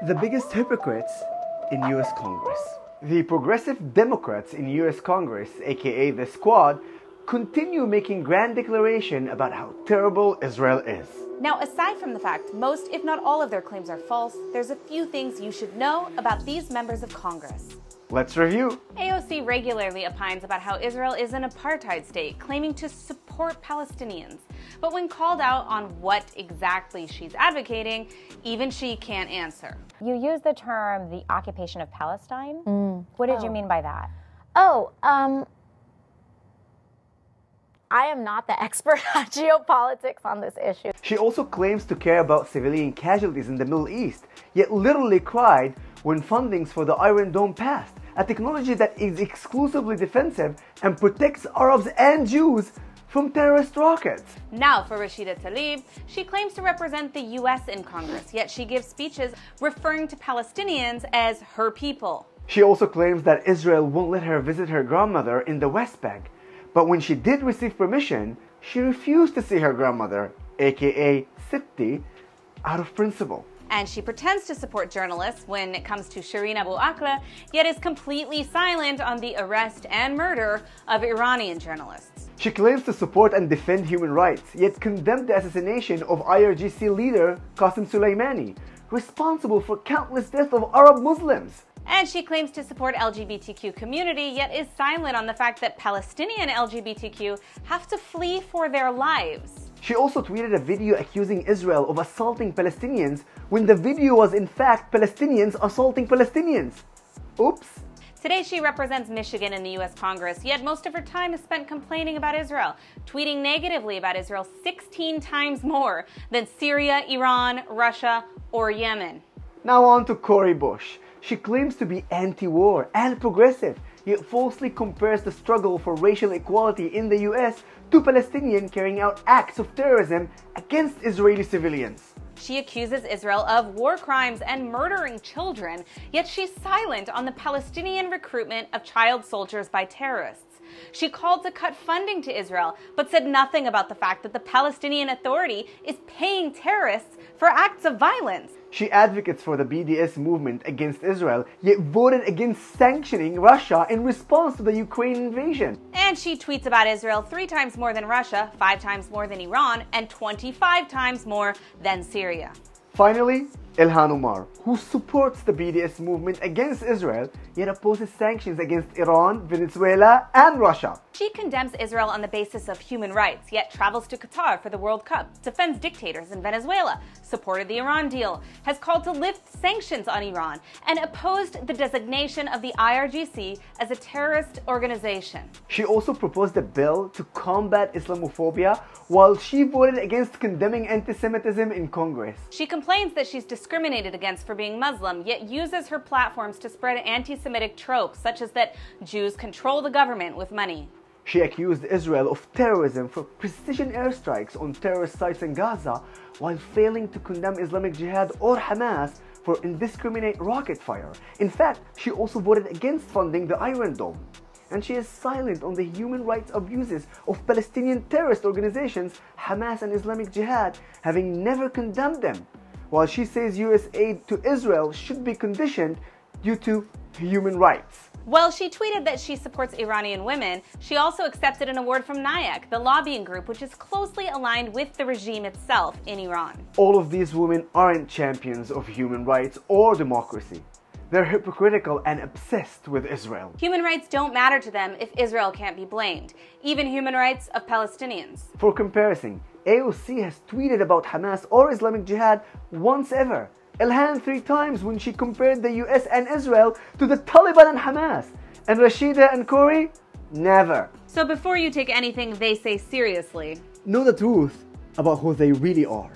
The biggest hypocrites in US Congress. The progressive Democrats in US Congress, aka the Squad, continue making grand declaration about how terrible Israel is. Now, aside from the fact most, if not all of their claims are false, there's a few things you should know about these members of Congress. Let's review. AOC regularly opines about how Israel is an apartheid state, claiming to support Palestinians. But when called out on what exactly she's advocating, even she can't answer. You use the term the occupation of Palestine. What did you mean by that? I am not the expert on geopolitics on this issue. She also claims to care about civilian casualties in the Middle East, yet literally cried when fundings for the Iron Dome passed, a technology that is exclusively defensive and protects Arabs and Jews from terrorist rockets. Now for Rashida Tlaib, she claims to represent the US in Congress, yet she gives speeches referring to Palestinians as her people. She also claims that Israel won't let her visit her grandmother in the West Bank, but when she did receive permission, she refused to see her grandmother, aka Sipti, out of principle. And she pretends to support journalists when it comes to Shireen Abu Akleh, yet is completely silent on the arrest and murder of Iranian journalists. She claims to support and defend human rights, yet condemned the assassination of IRGC leader Qasem Soleimani, responsible for countless deaths of Arab Muslims. And she claims to support LGBTQ community, yet is silent on the fact that Palestinian LGBTQ have to flee for their lives. She also tweeted a video accusing Israel of assaulting Palestinians when the video was in fact Palestinians assaulting Palestinians. Oops. Today she represents Michigan in the US Congress, yet most of her time is spent complaining about Israel, tweeting negatively about Israel 16 times more than Syria, Iran, Russia, or Yemen. Now on to Cori Bush. She claims to be anti-war and progressive, yet falsely compares the struggle for racial equality in the US to Palestinians carrying out acts of terrorism against Israeli civilians. She accuses Israel of war crimes and murdering children, yet she's silent on the Palestinian recruitment of child soldiers by terrorists. She called to cut funding to Israel, but said nothing about the fact that the Palestinian Authority is paying terrorists for acts of violence. She advocates for the BDS movement against Israel, yet voted against sanctioning Russia in response to the Ukraine invasion. And she tweets about Israel 3 times more than Russia, 5 times more than Iran, and 25 times more than Syria. Finally, Ilhan Omar, who supports the BDS movement against Israel, yet opposes sanctions against Iran, Venezuela, and Russia. She condemns Israel on the basis of human rights, yet travels to Qatar for the World Cup, defends dictators in Venezuela, supported the Iran deal, has called to lift sanctions on Iran, and opposed the designation of the IRGC as a terrorist organization. She also proposed a bill to combat Islamophobia, while she voted against condemning anti-Semitism in Congress. She complains that she's discriminated against for being Muslim, yet uses her platforms to spread anti-Semitic tropes, such as that Jews control the government with money. She accused Israel of terrorism for precision airstrikes on terrorist sites in Gaza, while failing to condemn Islamic Jihad or Hamas for indiscriminate rocket fire. In fact, she also voted against funding the Iron Dome. And she is silent on the human rights abuses of Palestinian terrorist organizations, Hamas and Islamic Jihad, having never condemned them, while she says US aid to Israel should be conditioned due to human rights. Well, she tweeted that she supports Iranian women. She also accepted an award from NIAC, the lobbying group which is closely aligned with the regime itself in Iran. All of these women aren't champions of human rights or democracy. They're hypocritical and obsessed with Israel. Human rights don't matter to them if Israel can't be blamed, even human rights of Palestinians. For comparison, AOC has tweeted about Hamas or Islamic Jihad once ever. Ilhan 3 times when she compared the US and Israel to the Taliban and Hamas. And Rashida and Cori, never. So before you take anything they say seriously, know the truth about who they really are.